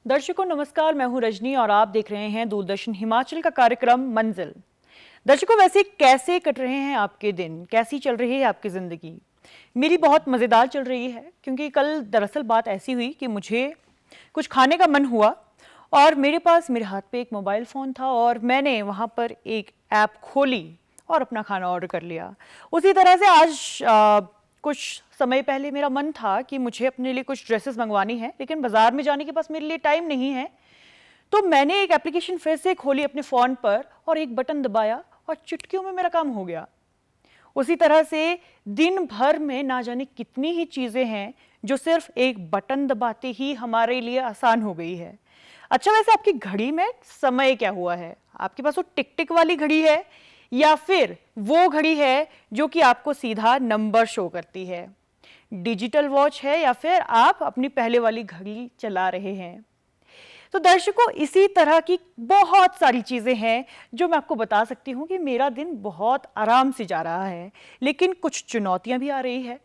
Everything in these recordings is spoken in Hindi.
दर्शकों नमस्कार, मैं हूं रजनी और आप देख रहे हैं दूरदर्शन हिमाचल का कार्यक्रम मंजिल। दर्शकों, वैसे कैसे कट रहे हैं आपके दिन, कैसी चल रही है आपकी ज़िंदगी? मेरी बहुत मज़ेदार चल रही है, क्योंकि कल दरअसल बात ऐसी हुई कि मुझे कुछ खाने का मन हुआ और मेरे पास मेरे हाथ पे एक मोबाइल फ़ोन था और मैंने वहाँ पर एक ऐप खोली और अपना खाना ऑर्डर कर लिया। उसी तरह से आज कुछ समय पहले मेरा मन था कि मुझे अपने लिए कुछ ड्रेसेस मंगवानी है, लेकिन बाज़ार में जाने के पास मेरे लिए टाइम नहीं है। तो मैंने एक एप्लीकेशन फिर से खोली अपने फ़ोन पर और एक बटन दबाया और चुटकियों में मेरा काम हो गया। उसी तरह से दिन भर में ना जाने कितनी ही चीज़ें हैं जो सिर्फ एक बटन दबाते ही हमारे लिए आसान हो गई है। अच्छा, वैसे आपकी घड़ी में समय क्या हुआ है? आपके पास वो टिक टिक वाली घड़ी है या फिर वो घड़ी है जो कि आपको सीधा नंबर शो करती है? डिजिटल वॉच है या फिर आप अपनी पहले वाली घड़ी चला रहे हैं? तो दर्शकों, इसी तरह की बहुत सारी चीज़ें हैं जो मैं आपको बता सकती हूँ कि मेरा दिन बहुत आराम से जा रहा है, लेकिन कुछ चुनौतियाँ भी आ रही है।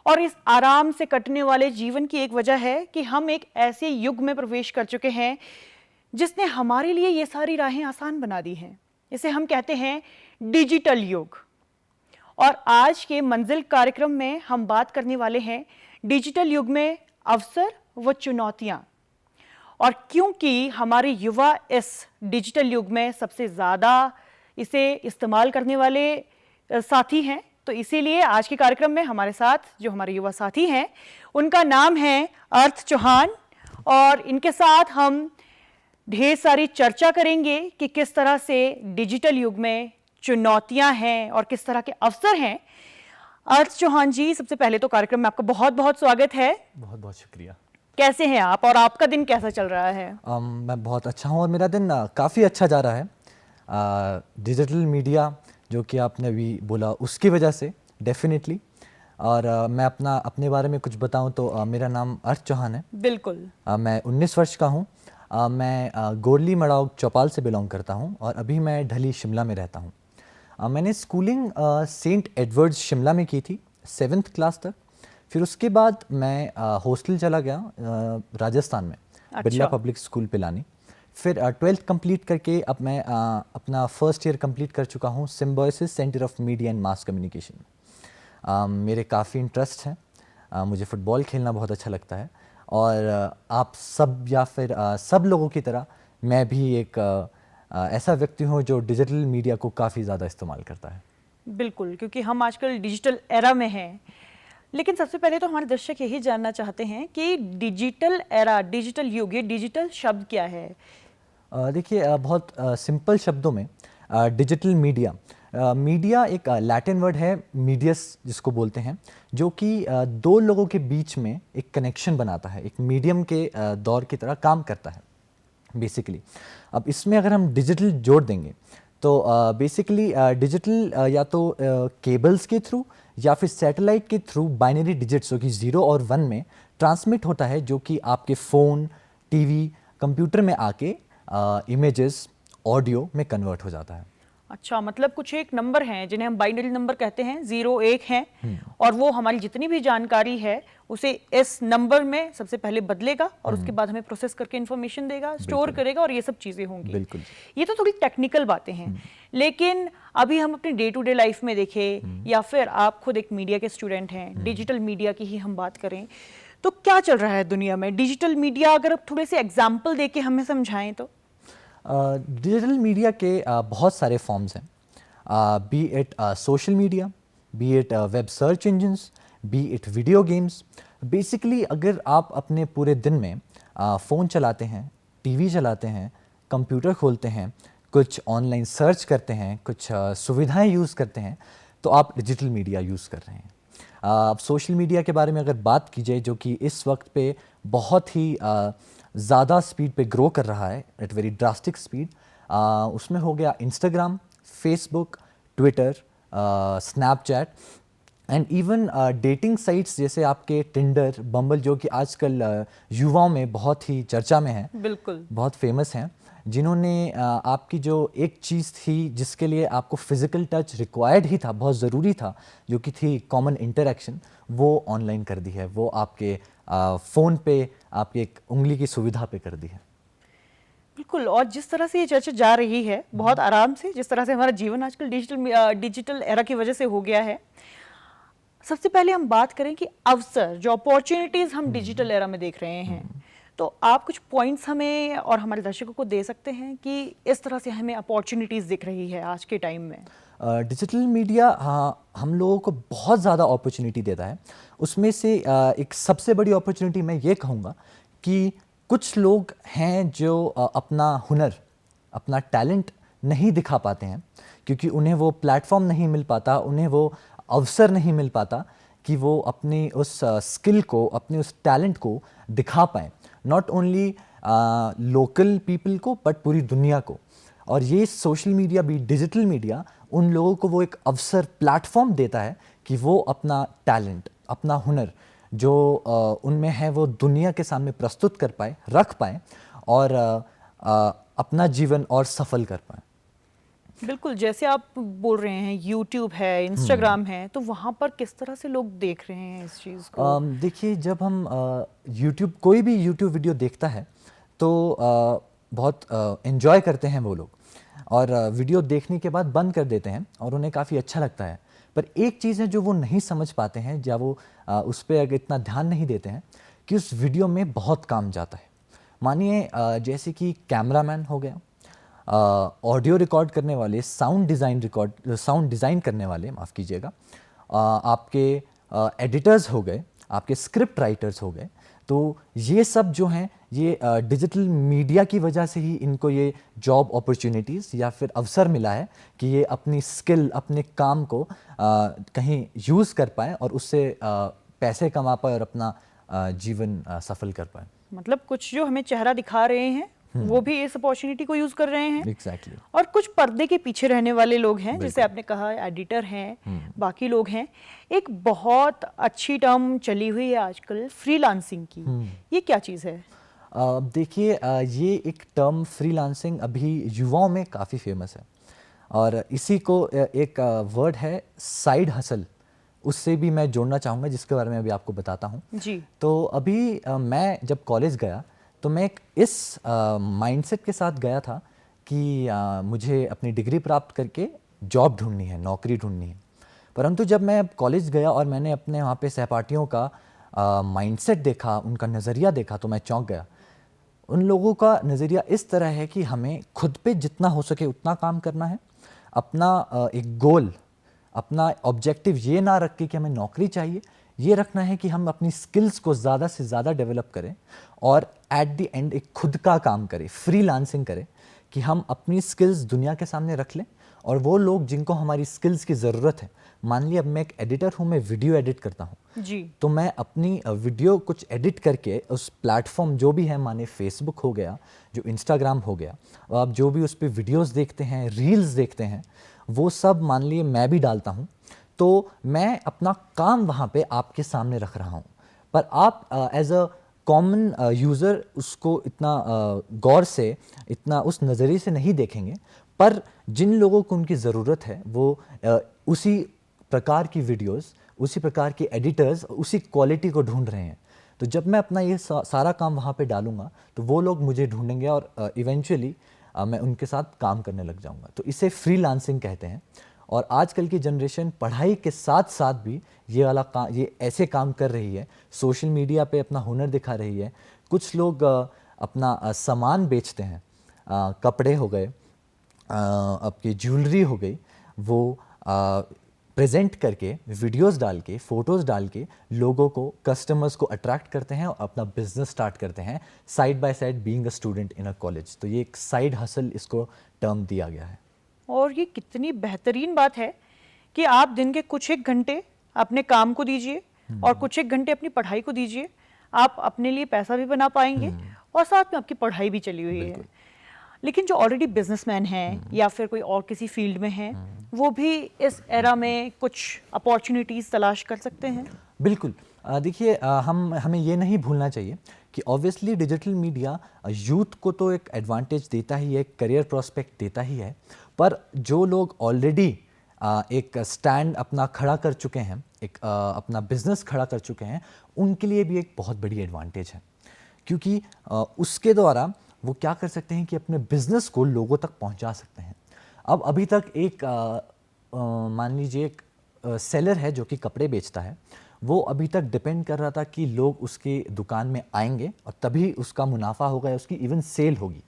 और इस आराम से कटने वाले जीवन की एक वजह है कि हम एक ऐसे युग में प्रवेश कर चुके हैं जिसने हमारे लिए ये सारी राहें आसान बना दी हैं। इसे हम कहते हैं डिजिटल युग। और आज के मंजिल कार्यक्रम में हम बात करने वाले हैं डिजिटल युग में अवसर व चुनौतियाँ। और क्योंकि हमारे युवा इस डिजिटल युग में सबसे ज़्यादा इसे इस्तेमाल करने वाले साथी हैं, तो इसीलिए आज के कार्यक्रम में हमारे साथ जो हमारे युवा साथी हैं उनका नाम है अर्थ चौहान। और इनके साथ हम ढेर सारी चर्चा करेंगे कि किस तरह से डिजिटल युग में चुनौतियां हैं और किस तरह के अवसर हैं। अर्थ चौहान जी, सबसे पहले तो कार्यक्रम में आपका बहुत बहुत स्वागत है। बहुत बहुत शुक्रिया। कैसे हैं आप और आपका दिन कैसा चल रहा है? मैं बहुत अच्छा हूँ और मेरा दिन काफ़ी अच्छा जा रहा है। डिजिटल मीडिया जो कि आपने अभी बोला उसकी वजह से डेफिनेटली। और मैं अपने बारे में कुछ बताऊं तो मेरा नाम अर्थ चौहान है। बिल्कुल। मैं 19 वर्ष का हूँ। मैं गोरली मड़ाव चौपाल से बिलोंग करता हूँ और अभी मैं ढली शिमला में रहता हूँ। मैंने स्कूलिंग सेंट एडवर्ड्स शिमला में की थी 7th क्लास तक। फिर उसके बाद मैं हॉस्टल चला गया राजस्थान में। अच्छा। Birla public school Pilani. फिर 12th कंप्लीट करके अब मैं अपना फर्स्ट ईयर कंप्लीट कर चुका हूँ symbiosis centre of media and mass communication. मेरे काफ़ी इंटरेस्ट हैं। मुझे फ़ुटबॉल खेलना बहुत अच्छा लगता है और आप सब या फिर सब लोगों की तरह मैं भी एक ऐसा व्यक्ति हूँ जो डिजिटल मीडिया को काफ़ी ज़्यादा इस्तेमाल करता है। बिल्कुल, क्योंकि हम आजकल डिजिटल एरा में हैं। लेकिन सबसे पहले तो हमारे दर्शक यही जानना चाहते हैं कि डिजिटल एरा, डिजिटल युग, ये डिजिटल शब्द क्या है? देखिए, बहुत सिंपल शब्दों में डिजिटल मीडिया एक लैटिन वर्ड है मीडियस जिसको बोलते हैं, जो कि दो लोगों के बीच में एक कनेक्शन बनाता है, एक मीडियम के दौर की तरह काम करता है बेसिकली। अब इसमें अगर हम डिजिटल जोड़ देंगे तो बेसिकली डिजिटल या तो केबल्स के थ्रू या फिर सैटेलाइट के थ्रू बाइनरी डिजिट्स जो कि 0 और 1 में ट्रांसमिट होता है, जो कि आपके फ़ोन, टीवी, कंप्यूटर में आके इमेजेस, ऑडियो में कन्वर्ट हो जाता है। अच्छा, मतलब कुछ एक नंबर हैं जिन्हें हम बाइनरी नंबर कहते हैं, 0 1 हैं, और वो हमारी जितनी भी जानकारी है उसे इस नंबर में सबसे पहले बदलेगा और उसके बाद हमें प्रोसेस करके इंफॉर्मेशन देगा, स्टोर करेगा और ये सब चीज़ें होंगी। बिल्कुल। ये तो थोड़ी टेक्निकल बातें हैं, लेकिन अभी हम अपने डे टू डे लाइफ में देखें या फिर आप खुद एक मीडिया के स्टूडेंट हैं, डिजिटल मीडिया की ही हम बात करें, तो क्या चल रहा है दुनिया में डिजिटल मीडिया? अगर आप थोड़े से एग्जाम्पल दे के हमें समझाएं तो। डिजिटल मीडिया के बहुत सारे फॉर्म्स हैं, B it social media, B it web search engines, B it video games. Basically अगर आप अपने पूरे दिन में फ़ोन चलाते हैं, टीवी चलाते हैं, कंप्यूटर खोलते हैं, कुछ ऑनलाइन सर्च करते हैं, कुछ सुविधाएं यूज़ करते हैं, तो आप डिजिटल मीडिया यूज़ कर रहे हैं। अब सोशल मीडिया के बारे में अगर बात की जाए, जो कि इस वक्त पे बहुत ही ज़्यादा स्पीड पे ग्रो कर रहा है एट वेरी ड्रास्टिक स्पीड, उसमें हो गया Instagram, Facebook, Twitter, Snapchat and even dating sites जैसे आपके टिंडर, बम्बल, जो कि आजकल युवाओं में बहुत ही चर्चा में हैं, बिल्कुल। बहुत फेमस हैं, जिन्होंने आपकी जो एक चीज़ थी जिसके लिए आपको फिज़िकल टच रिक्वायर्ड ही था, बहुत ज़रूरी था, जो कि थी कॉमन इंटरेक्शन, वो ऑनलाइन कर दी है, वो आपके फ़ोन पे आपकी एक उंगली की सुविधा पे कर दी है। बिल्कुल। और जिस तरह से ये चर्चा जा रही है बहुत आराम से, जिस तरह से हमारा जीवन आजकल डिजिटल एरा की वजह से हो गया है, सबसे पहले हम बात करें कि अवसर, जो अपॉर्चुनिटीज हम डिजिटल एरा में देख रहे हैं, तो आप कुछ पॉइंट्स हमें और हमारे दर्शकों को दे सकते हैं कि इस तरह से हमें अपॉर्चुनिटीज दिख रही है आज के टाइम में। डिजिटल मीडिया हाँ हम लोगों को बहुत ज़्यादा अपॉर्चुनिटी देता है। उसमें से एक सबसे बड़ी अपॉर्चुनिटी मैं ये कहूँगा कि कुछ लोग हैं जो अपना हुनर, अपना टैलेंट नहीं दिखा पाते हैं क्योंकि उन्हें वो प्लेटफॉर्म नहीं मिल पाता, उन्हें वो अवसर नहीं मिल पाता कि वो अपनी उस स्किल को, अपने उस टैलेंट को दिखा पाएँ, नॉट ओनली लोकल पीपल को बट पूरी दुनिया को। और ये सोशल मीडिया भी, डिजिटल मीडिया उन लोगों को वो एक अवसर, प्लेटफॉर्म देता है कि वो अपना टैलेंट, अपना हुनर जो उनमें है वो दुनिया के सामने प्रस्तुत कर पाए, रख पाए और अपना जीवन और सफल कर पाए। बिल्कुल, जैसे आप बोल रहे हैं यूट्यूब है, इंस्टाग्राम है, तो वहाँ पर किस तरह से लोग देख रहे हैं इस चीज़ को? देखिए, जब हम यूट्यूब, कोई भी यूट्यूब वीडियो देखता है तो बहुत एंजॉय करते हैं वो लोग और वीडियो देखने के बाद बंद कर देते हैं और उन्हें काफ़ी अच्छा लगता है। पर एक चीज़ है जो वो नहीं समझ पाते हैं या वो उस पर अगर इतना ध्यान नहीं देते हैं कि उस वीडियो में बहुत काम जाता है। मानिए जैसे कि कैमरामैन हो गया, ऑडियो रिकॉर्ड करने वाले, साउंड डिज़ाइन करने वाले, माफ़ कीजिएगा, आपके एडिटर्स हो गए, आपके स्क्रिप्ट राइटर्स हो गए। तो ये सब जो हैं ये डिजिटल मीडिया की वजह से ही इनको ये जॉब अपॉर्चुनिटीज़ या फिर अवसर मिला है कि ये अपनी स्किल, अपने काम को कहीं यूज़ कर पाएँ और उससे पैसे कमा पाए और अपना जीवन सफल कर पाए। मतलब कुछ जो हमें चेहरा दिखा रहे हैं वो भी इस अपॉर्चुनिटी को यूज कर रहे हैं। एग्जैक्टली। और कुछ पर्दे के पीछे रहने वाले लोग हैं, जैसे आपने कहा एडिटर हैं, बाकी लोग हैं। एक बहुत अच्छी टर्म चली हुई है आजकल, फ्रीलांसिंग की। ये क्या चीज़ है? देखिए, ये एक टर्म फ्रीलांसिंग अभी युवाओं में काफ़ी फेमस है और इसी को एक वर्ड है साइड हसल, उससे भी मैं जोड़ना चाहूँगा जिसके बारे में अभी आपको बताता हूँ। जी। तो अभी मैं जब कॉलेज गया तो मैं एक इस माइंडसेट के साथ गया था कि मुझे अपनी डिग्री प्राप्त करके जॉब ढूंढनी है, नौकरी ढूंढनी है। परंतु जब मैं कॉलेज गया और मैंने अपने वहाँ पे सहपाठियों का माइंडसेट देखा, उनका नज़रिया देखा, तो मैं चौंक गया। उन लोगों का नज़रिया इस तरह है कि हमें खुद पे जितना हो सके उतना काम करना है, अपना एक गोल, अपना ऑब्जेक्टिव ये ना रख के कि हमें नौकरी चाहिए, ये रखना है कि हम अपनी स्किल्स को ज़्यादा से ज़्यादा डेवलप करें और एट द एंड एक खुद का काम करें, फ्रीलांसिंग करें, कि हम अपनी स्किल्स दुनिया के सामने रख लें और वो लोग जिनको हमारी स्किल्स की ज़रूरत है, मान लिया अब मैं एक एडिटर हूँ, मैं वीडियो एडिट करता हूँ जी। तो मैं अपनी वीडियो कुछ एडिट करके उस प्लेटफॉर्म जो भी है, माने फेसबुक हो गया, जो इंस्टाग्राम हो गया, आप जो भी उस पर वीडियोज़ देखते हैं, रील्स देखते हैं, वो सब मान लिए मैं भी डालता हूँ। तो मैं अपना काम वहाँ पे आपके सामने रख रहा हूँ, पर आप एज अ कॉमन यूज़र उसको इतना गौर से, इतना उस नज़रिए से नहीं देखेंगे। पर जिन लोगों को उनकी ज़रूरत है वो उसी प्रकार की वीडियोस, उसी प्रकार के एडिटर्स, उसी क्वालिटी को ढूंढ रहे हैं। तो जब मैं अपना ये सारा काम वहाँ पे डालूंगा तो वो लोग मुझे ढूंढेंगे और इवेंचुअली मैं उनके साथ काम करने लग जाऊंगा। तो इसे फ्रीलांसिंग कहते हैं। और आजकल की जनरेशन पढ़ाई के साथ साथ भी ये ऐसे काम कर रही है, सोशल मीडिया पे अपना हुनर दिखा रही है। कुछ लोग अपना सामान बेचते हैं, कपड़े हो गए, आपकी ज्वेलरी हो गई, वो प्रेजेंट करके, वीडियोस डाल के, फोटोज़ डाल के लोगों को, कस्टमर्स को अट्रैक्ट करते हैं और अपना बिजनेस स्टार्ट करते हैं, side by side being a student in a college. तो ये एक साइड हसल इसको टर्म दिया गया है। और ये कितनी बेहतरीन बात है कि आप दिन के कुछ एक घंटे अपने काम को दीजिए और कुछ एक घंटे अपनी पढ़ाई को दीजिए। आप अपने लिए पैसा भी बना पाएंगे और साथ में आपकी पढ़ाई भी चली हुई है। लेकिन जो ऑलरेडी बिजनेसमैन हैं या फिर कोई और किसी फील्ड में हैं, वो भी इस एरा में कुछ अपॉर्चुनिटीज़ तलाश कर सकते हैं। बिल्कुल। देखिए, हमें ये नहीं भूलना चाहिए कि ऑब्वियसली डिजिटल मीडिया यूथ को तो एक एडवांटेज देता ही है, एक करियर प्रोस्पेक्ट देता ही है, पर जो लोग ऑलरेडी एक स्टैंड अपना खड़ा कर चुके हैं, एक अपना बिजनेस खड़ा कर चुके हैं, उनके लिए भी एक बहुत बड़ी एडवांटेज है। क्योंकि उसके द्वारा वो क्या कर सकते हैं कि अपने बिजनेस को लोगों तक पहुंचा सकते हैं। अब अभी तक एक मान लीजिए एक सेलर है जो कि कपड़े बेचता है, वो अभी तक डिपेंड कर रहा था कि लोग उसकी दुकान में आएंगे और तभी उसका मुनाफा होगा या उसकी इवन सेल होगी।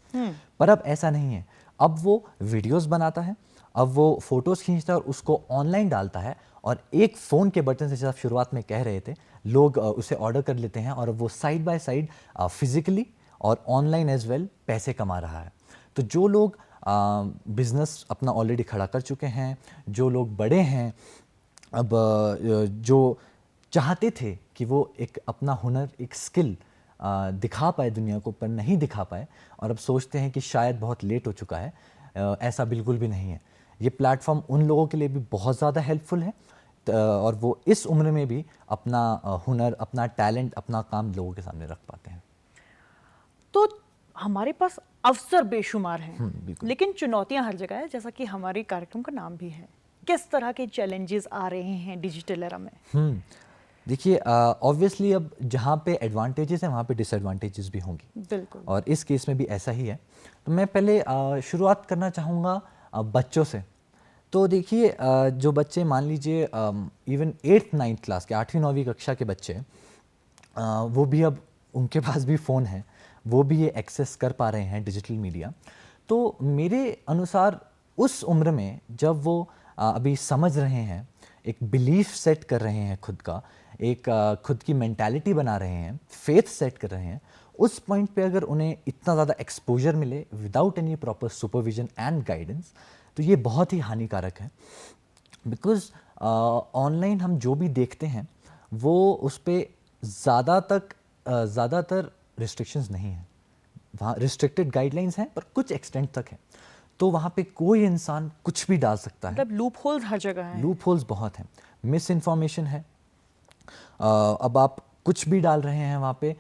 पर अब ऐसा नहीं है। अब वो वीडियोस बनाता है, अब वो फोटोज खींचता है और उसको ऑनलाइन डालता है, और एक फ़ोन के बटन से, जैसे आप शुरुआत में कह रहे थे, लोग उसे ऑर्डर कर लेते हैं और वो साइड बाय साइड फिजिकली और ऑनलाइन एज वेल पैसे कमा रहा है। तो जो लोग बिजनेस अपना ऑलरेडी खड़ा कर चुके हैं, जो लोग बड़े हैं, अब जो चाहते थे कि वो एक अपना हुनर, एक स्किल दिखा पाए दुनिया को, पर नहीं दिखा पाए, और अब सोचते हैं कि शायद बहुत लेट हो चुका है, ऐसा बिल्कुल भी नहीं है। ये प्लेटफॉर्म उन लोगों के लिए भी बहुत ज़्यादा हेल्पफुल है, और वो इस उम्र में भी अपना हुनर, अपना टैलेंट, अपना काम लोगों के सामने रख पाते हैं। तो हमारे पास अवसर बेशुमार हैं, बिल्कुल। लेकिन चुनौतियां हर जगह है, जैसा कि हमारे कार्यक्रम का नाम भी है। किस तरह के चैलेंजेस आ रहे हैं डिजिटल एरा में? देखिए, ऑब्वियसली अब जहाँ पे एडवांटेजेस हैं वहाँ पे डिसएडवांटेजेस भी होंगी, बिल्कुल। और इस केस में भी ऐसा ही है। तो मैं पहले शुरुआत करना चाहूँगा बच्चों से। तो देखिए, जो बच्चे मान लीजिए इवन 8th-9th क्लास के, 8वीं 9वीं कक्षा के बच्चे, वो भी अब उनके पास भी फ़ोन है, वो भी ये एक्सेस कर पा रहे हैं डिजिटल मीडिया। तो मेरे अनुसार उस उम्र में जब वो अभी समझ रहे हैं, एक बिलीफ सेट कर रहे हैं खुद का, एक खुद की मेंटालिटी बना रहे हैं, फेथ सेट कर रहे हैं, उस पॉइंट पे अगर उन्हें इतना ज़्यादा एक्सपोजर मिले without any proper supervision and guidance, तो ये बहुत ही हानिकारक है। बिकॉज ऑनलाइन हम जो भी देखते हैं वो उस पर ज़्यादातर रिस्ट्रिक्शंस नहीं हैं। वहाँ रिस्ट्रिक्टेड गाइडलाइंस हैं, पर कुछ एक्सटेंट तक है। तो वहाँ पे कोई इंसान कुछ भी डाल सकता है। मतलब लूप होल्स हर जगह हैं। लूप होल्स बहुत हैं, मिस इन्फॉर्मेशन है। अब आप कुछ भी डाल रहे हैं वहाँ पे,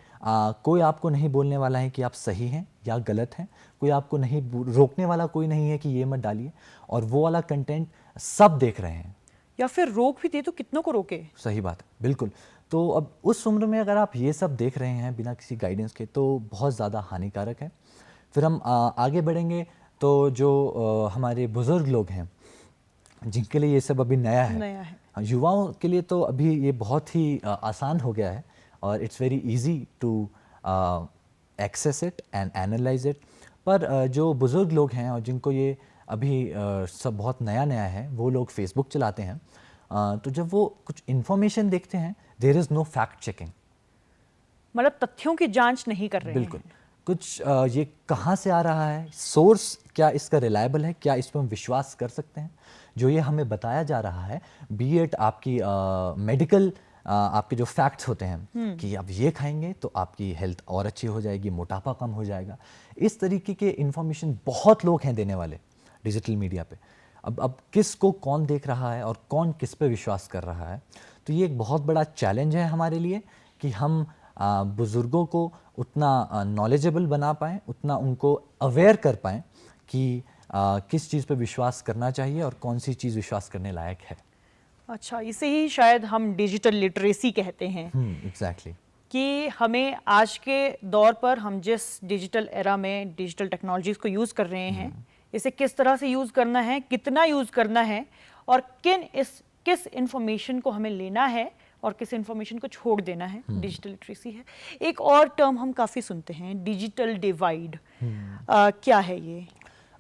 कोई आपको नहीं बोलने वाला है कि आप सही हैं या गलत हैं, कोई आपको नहीं रोकने वाला कोई नहीं है कि ये मत डालिए, और वो वाला कंटेंट सब देख रहे हैं। या फिर रोक भी दे तो कितनों को रोके? सही बात है, बिल्कुल। तो अब उस उम्र में अगर आप ये सब देख रहे हैं बिना किसी गाइडेंस के, तो बहुत ज़्यादा हानिकारक है। फिर हम आगे बढ़ेंगे तो जो हमारे बुज़ुर्ग लोग हैं, जिनके लिए ये सब अभी नया है, युवाओं के लिए तो अभी ये बहुत ही आसान हो गया है, और it's very easy to access it and analyse it. पर जो बुज़ुर्ग लोग हैं और जिनको ये अभी सब बहुत नया नया है, वो लोग फेसबुक चलाते हैं। तो जब वो कुछ इन्फॉर्मेशन देखते हैं, there is no fact checking. मतलब तथ्यों की जांच नहीं कर रहे हैं। बिल्कुल। कुछ ये कहाँ से आ रहा है, सोर्स क्या इसका रिलायबल है, क्या इस पर हम विश्वास कर सकते हैं? जो ये हमें बताया जा रहा है, बी एट आपकी मेडिकल आपके जो फैक्ट्स होते हैं कि आप ये खाएंगे तो आपकी हेल्थ और अच्छी हो जाएगी, मोटापा कम हो जाएगा, इस तरीके के इन्फॉर्मेशन बहुत लोग हैं देने वाले डिजिटल मीडिया पे। अब किस को कौन देख रहा है और कौन किस पे विश्वास कर रहा है, तो ये एक बहुत बड़ा चैलेंज है हमारे लिए कि हम बुज़ुर्गों को उतना नॉलेजेबल बना पाएँ, उतना उनको अवेयर कर पाएँ कि किस चीज़ पे विश्वास करना चाहिए और कौन सी चीज़ विश्वास करने लायक है। अच्छा, इसे ही शायद हम डिजिटल लिटरेसी कहते हैं। एग्जैक्टली। कि हमें आज के दौर पर हम जिस डिजिटल एरा में डिजिटल टेक्नोलॉजीज को यूज़ कर रहे हैं, इसे किस तरह से यूज़ करना है, कितना यूज़ करना है, और किस इंफॉर्मेशन को हमें लेना है और किस इंफॉर्मेशन को छोड़ देना है, डिजिटल लिटरेसी है। एक और टर्म हम काफ़ी सुनते हैं, डिजिटल डिवाइड। क्या है ये?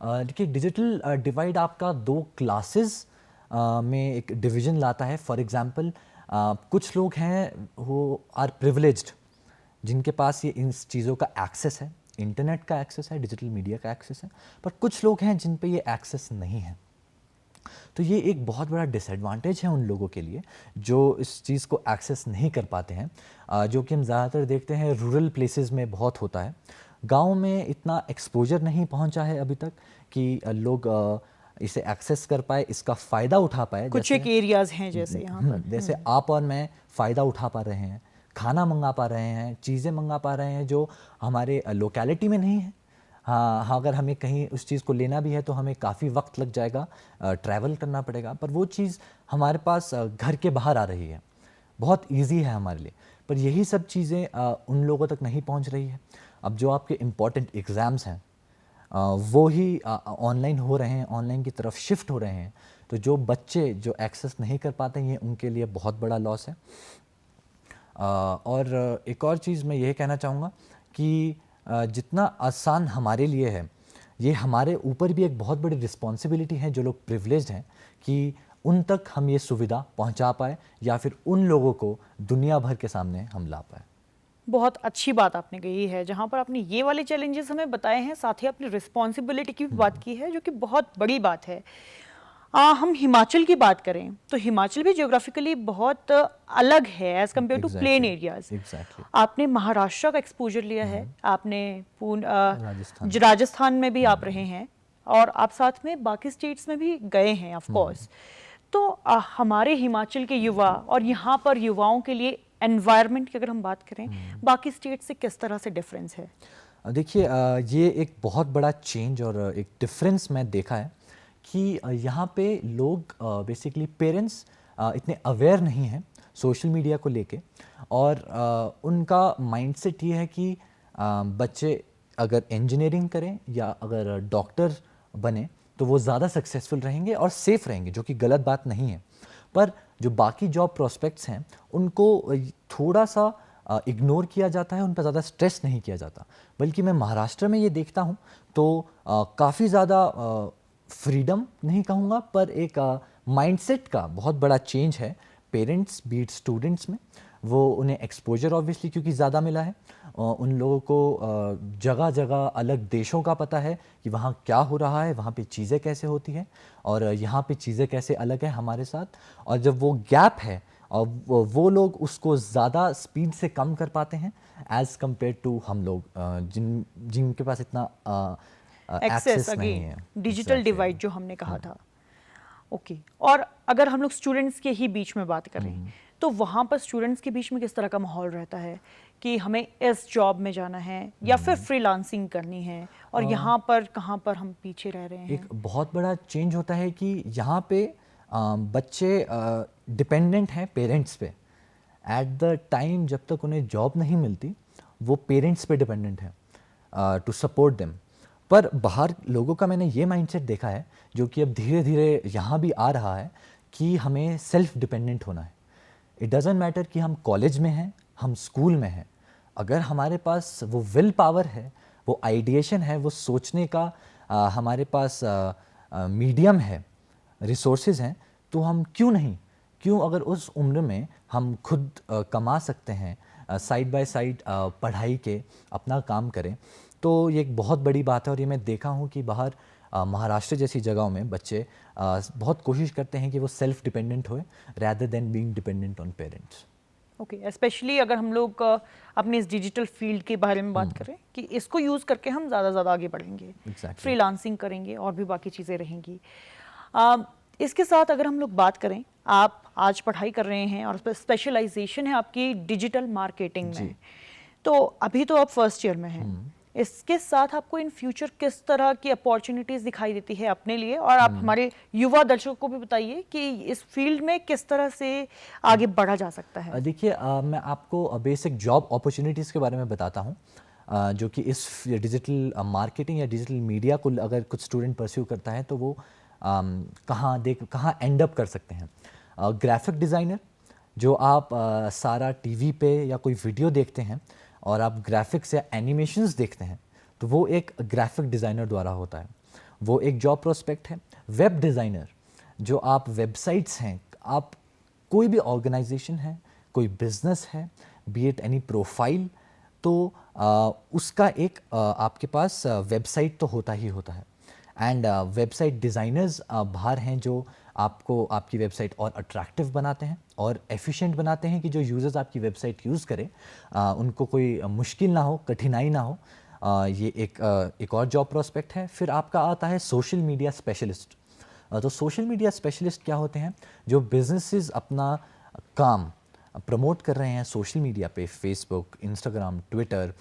देखिए, डिजिटल डिवाइड आपका दो क्लासेस में एक डिवीजन लाता है। फॉर एग्जांपल, कुछ लोग हैं वो आर प्रिविलेज्ड, जिनके पास ये इन चीज़ों का एक्सेस है, इंटरनेट का एक्सेस है, डिजिटल मीडिया का एक्सेस है, पर कुछ लोग हैं जिन पे ये एक्सेस नहीं है। तो ये एक बहुत बड़ा डिसएडवांटेज है उन लोगों के लिए जो इस चीज़ को एक्सेस नहीं कर पाते हैं, जो कि हम ज़्यादातर देखते हैं रूरल प्लेसेस में बहुत होता है। गांव में इतना एक्सपोजर नहीं पहुंचा है अभी तक कि लोग इसे एक्सेस कर पाए, इसका फ़ायदा उठा पाए। कुछ एक एरियाज़ हैं जैसे यहाँ पर, जैसे आप और मैं फ़ायदा उठा पा रहे हैं, खाना मंगा पा रहे हैं, चीज़ें मंगा पा रहे हैं जो हमारे लोकेलिटी में नहीं है। हाँ, अगर हमें कहीं उस चीज़ को लेना भी है तो हमें काफ़ी वक्त लग जाएगा, ट्रैवल करना पड़ेगा, पर वो चीज़ हमारे पास घर के बाहर आ रही है, बहुत इजी है हमारे लिए। पर यही सब चीज़ें उन लोगों तक नहीं पहुंच रही है। अब जो आपके इम्पॉर्टेंट एग्ज़ाम्स हैं वो ही ऑनलाइन हो रहे हैं, ऑनलाइन की तरफ शिफ्ट हो रहे हैं, तो जो बच्चे जो एक्सेस नहीं कर पाते हैं, ये उनके लिए बहुत बड़ा लॉस है। और एक और चीज़ मैं ये कहना चाहूँगा कि जितना आसान हमारे लिए है, ये हमारे ऊपर भी एक बहुत बड़ी रिस्पॉन्सिबिलिटी है, जो लोग प्रिविलेज्ड हैं, कि उन तक हम ये सुविधा पहुंचा पाए या फिर उन लोगों को दुनिया भर के सामने हम ला पाए। बहुत अच्छी बात आपने कही है, जहाँ पर आपने ये वाले चैलेंजेस हमें बताए हैं, साथ ही आपने रिस्पॉन्सिबिलिटी की भी बात की है, जो कि बहुत बड़ी बात है। हम हिमाचल की बात करें तो हिमाचल भी ज्योग्राफिकली बहुत अलग है as compared to plain areas. Exactly. आपने महाराष्ट्र का एक्सपोजर लिया है, आपने राजस्थान। राजस्थान में भी आप रहे हैं, और आप साथ में बाकी स्टेट्स में भी गए हैं ऑफ कोर्स। तो हमारे हिमाचल के युवा और यहाँ पर युवाओं के लिए एनवायरनमेंट की अगर हम बात करें, बाकी स्टेट से किस तरह से डिफरेंस है? देखिए, ये एक बहुत बड़ा चेंज और एक डिफरेंस मैं देखा है कि यहाँ पे लोग बेसिकली पेरेंट्स इतने अवेयर नहीं हैं सोशल मीडिया को लेके, और उनका माइंडसेट ये है कि बच्चे अगर इंजीनियरिंग करें या अगर डॉक्टर बने तो वो ज़्यादा सक्सेसफुल रहेंगे और सेफ रहेंगे, जो कि गलत बात नहीं है। पर जो बाकी जॉब प्रोस्पेक्ट्स हैं उनको थोड़ा सा इग्नोर किया जाता है, उन पर ज़्यादा स्ट्रेस नहीं किया जाता। बल्कि मैं महाराष्ट्र में ये देखता हूँ तो काफ़ी ज़्यादा फ्रीडम नहीं कहूँगा, पर एक माइंडसेट का बहुत बड़ा चेंज है पेरेंट्स बीट स्टूडेंट्स में। वो उन्हें एक्सपोजर ऑब्वियसली क्योंकि ज़्यादा मिला है, उन लोगों को जगह जगह अलग देशों का पता है कि वहाँ क्या हो रहा है, वहाँ पे चीज़ें कैसे होती हैं और यहाँ पे चीज़ें कैसे अलग है हमारे साथ। और जब वो गैप है और वो लोग उसको ज़्यादा स्पीड से कम कर पाते हैं एज़ कम्पेयर टू हम लोग जिनके पास इतना एक्सेस नहीं है। अगेन डिजिटल डिवाइड जो हमने कहा था। ओके, और अगर हम लोग स्टूडेंट्स के ही बीच में बात करें तो वहाँ पर स्टूडेंट्स के बीच में किस तरह का माहौल रहता है कि हमें इस जॉब में जाना है या फिर फ्रीलांसिंग करनी है, और यहाँ पर कहाँ पर हम पीछे रह रहे हैं? एक बहुत बड़ा चेंज होता है कि यहाँ पे बच्चे डिपेंडेंट हैं पेरेंट्स पे। एट द टाइम जब तक उन्हें जॉब नहीं मिलती वो पेरेंट्स पे डिपेंडेंट हैं टू सपोर्ट देम। पर बाहर लोगों का मैंने ये माइंडसेट देखा है, जो कि अब धीरे धीरे यहाँ भी आ रहा है, कि हमें सेल्फ डिपेंडेंट होना है। इट डज़न्ट मैटर कि हम कॉलेज में हैं, हम स्कूल में हैं, अगर हमारे पास वो विल पावर है, वो आइडिएशन है, वो सोचने का हमारे पास मीडियम है, रिसोर्सेज हैं, तो हम क्यों अगर उस उम्र में हम खुद कमा सकते हैं, साइड बाय साइड पढ़ाई के अपना काम करें, तो ये एक बहुत बड़ी बात है। और ये मैं देखा हूँ कि बाहर महाराष्ट्र जैसी जगहों में बच्चे बहुत कोशिश करते हैं कि वो सेल्फ डिपेंडेंट होए rather than being dependent on parents. Okay, specially अगर हम लोग अपने इस डिजिटल फील्ड के बारे में बात करें कि इसको यूज़ करके हम ज़्यादा आगे बढ़ेंगे, फ्रीलांसिंग करेंगे और भी बाकी चीज़ें रहेंगी। इसके साथ अगर हम लोग बात करें, आप आज पढ़ाई कर रहे हैं और उस पर स्पेशलाइजेशन है आपकी डिजिटल मार्केटिंग में, तो अभी तो आप फर्स्ट ईयर में हैं। इसके साथ आपको इन फ्यूचर किस तरह की अपॉर्चुनिटीज़ दिखाई देती है अपने लिए, और आप हमारे युवा दर्शकों को भी बताइए कि इस फील्ड में किस तरह से आगे बढ़ा जा सकता है? देखिए, मैं आपको बेसिक जॉब अपॉर्चुनिटीज़ के बारे में बताता हूँ, जो कि इस डिजिटल मार्केटिंग या डिजिटल मीडिया को अगर कुछ स्टूडेंट परस्यू करता है तो वो कहाँ एंड अप कर सकते हैं। ग्राफिक डिज़ाइनर, जो आप सारा टीवी पे या कोई वीडियो देखते हैं और आप ग्राफिक्स या एनिमेशंस देखते हैं, तो वो एक ग्राफिक डिज़ाइनर द्वारा होता है, वो एक जॉब प्रोस्पेक्ट है। वेब डिज़ाइनर, जो आप वेबसाइट्स हैं, आप कोई भी ऑर्गेनाइजेशन है, कोई बिजनेस है, बी इट एनी प्रोफाइल, तो उसका एक आपके पास वेबसाइट तो होता ही होता है। एंड वेबसाइट डिज़ाइनर्स बाहर हैं जो आपको आपकी वेबसाइट और अट्रैक्टिव बनाते हैं और एफिशिएंट बनाते हैं कि जो यूज़र्स आपकी वेबसाइट यूज़ करें उनको कोई मुश्किल ना हो, कठिनाई ना हो। ये एक और जॉब प्रोस्पेक्ट है। फिर आपका आता है सोशल मीडिया स्पेशलिस्ट। तो सोशल मीडिया स्पेशलिस्ट क्या होते हैं? जो बिजनेसेस अपना काम प्रमोट कर रहे हैं सोशल मीडिया पे, फेसबुक, इंस्टाग्राम, ट्विटर,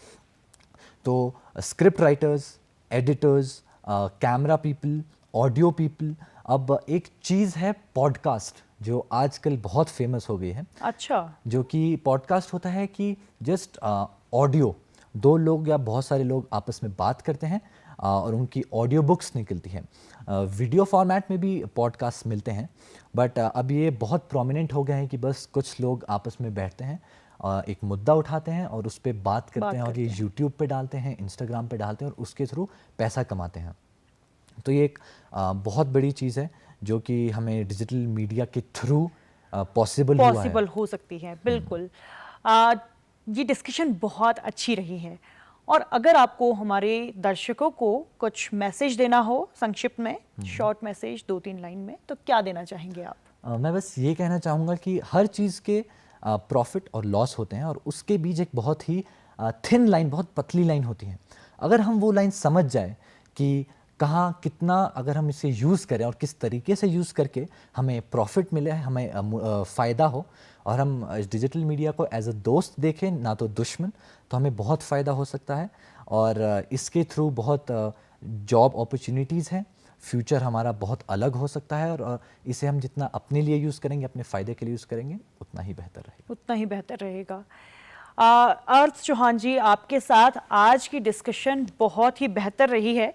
तो script writers, editors, camera people, audio people. अब एक चीज़ है पॉडकास्ट, जो आजकल बहुत फेमस हो गई है, अच्छा। जो कि पॉडकास्ट होता है कि जस्ट ऑडियो, दो लोग या बहुत सारे लोग आपस में बात करते हैं और उनकी ऑडियो बुक्स निकलती हैं। वीडियो फॉर्मेट में भी पॉडकास्ट मिलते हैं, बट अब ये बहुत प्रोमिनेंट हो गए हैं कि बस कुछ लोग आपस में बैठते हैं, एक मुद्दा उठाते हैं और उस पर बात करते हैं, और ये यूट्यूब पे डालते हैं, इंस्टाग्राम पे डालते हैं और उसके थ्रू पैसा कमाते हैं। तो ये एक बहुत बड़ी चीज़ है जो कि हमें डिजिटल मीडिया के थ्रू पॉसिबल हुआ है। हो सकती है, बिल्कुल। ये डिस्कशन बहुत अच्छी रही है, और अगर आपको हमारे दर्शकों को कुछ मैसेज देना हो संक्षिप्त में, शॉर्ट मैसेज 2-3 लाइन में, तो क्या देना चाहेंगे आप? मैं बस ये कहना चाहूँगा कि हर चीज़ के प्रॉफिट और लॉस होते हैं, और उसके बीच एक बहुत ही थिन लाइन, बहुत पतली लाइन होती है। अगर हम वो लाइन समझ जाए कि कहाँ कितना अगर हम इसे यूज़ करें और किस तरीके से यूज़ करके हमें प्रॉफिट मिले, हमें फ़ायदा हो, और हम डिजिटल मीडिया को एज अ दोस्त देखें ना तो दुश्मन, तो हमें बहुत फ़ायदा हो सकता है। और इसके थ्रू बहुत जॉब अपॉर्चुनिटीज़ हैं, फ्यूचर हमारा बहुत अलग हो सकता है, और इसे हम जितना अपने लिए यूज़ करेंगे, अपने फ़ायदे के लिए यूज़ करेंगे, उतना ही बेहतर रहेगा। उतना ही बेहतर रहेगा। अर्थ चौहान जी, आपके साथ आज की डिस्कशन बहुत ही बेहतर रही है,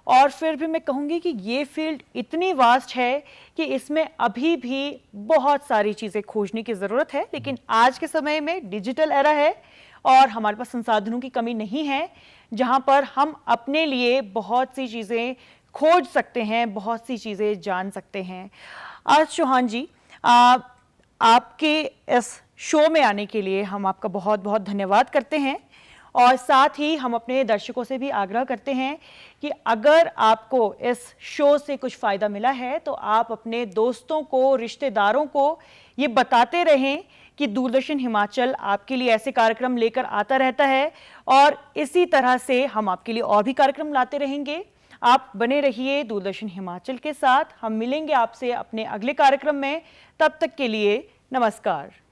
और फिर भी मैं कहूँगी कि ये फील्ड इतनी वास्ट है कि इसमें अभी भी बहुत सारी चीज़ें खोजने की ज़रूरत है। लेकिन आज के समय में डिजिटल एरा है और हमारे पास संसाधनों की कमी नहीं है, जहाँ पर हम अपने लिए बहुत सी चीज़ें खोज सकते हैं, बहुत सी चीज़ें जान सकते हैं। अर्थ चौहान जी, आपके इस शो में आने के लिए हम आपका बहुत बहुत धन्यवाद करते हैं, और साथ ही हम अपने दर्शकों से भी आग्रह करते हैं कि अगर आपको इस शो से कुछ फ़ायदा मिला है तो आप अपने दोस्तों को, रिश्तेदारों को ये बताते रहें कि दूरदर्शन हिमाचल आपके लिए ऐसे कार्यक्रम लेकर आता रहता है, और इसी तरह से हम आपके लिए और भी कार्यक्रम लाते रहेंगे। आप बने रहिए दूरदर्शन हिमाचल के साथ। हम मिलेंगे आपसे अपने अगले कार्यक्रम में। तब तक के लिए नमस्कार।